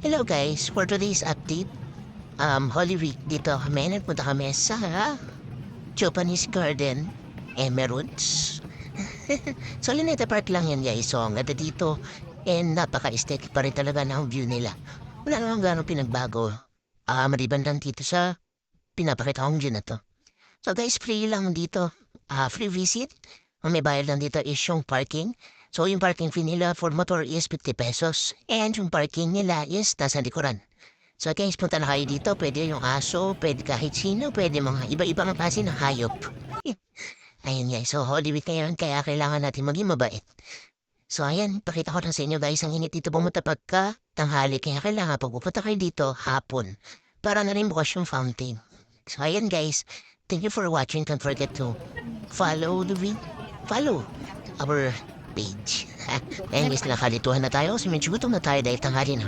Hello guys, for today's update, Holy Week dito kami, nagpunta kami sa Japanese Garden, Emeralds. So, Luneta Park lang yan guys, so ang ganda dito, and napaka-aesthetic pa rin talaga ng view nila. Wala namang gano'ng pinagbago, maliban lang dito sa pinapakita kong view na to. So guys, free lang dito, free visit. Ang may bayad lang dito is yung parking. So yung parking fee nila for motor is 50 pesos. And yung parking nila is nasa likuran. So guys, punta na kayo dito. Pwede yung aso, pwede kahit sino, pwede mga iba-ibang klase ng hayop. Ayun guys, so Holy Week ngayon, kaya kailangan natin maging mabait. So ayan, pakita ko na sa inyo guys, ang init dito pumunta pagka tanghali. Kaya kailangan pag pupunta kayo dito, hapon. Para na rin bukas yung fountain. So ayan guys, thank you for watching. Don't forget to follow our page. Ayun guys, nakalituhan na tayo. So medyo gutom na tayo dahil tanghali na.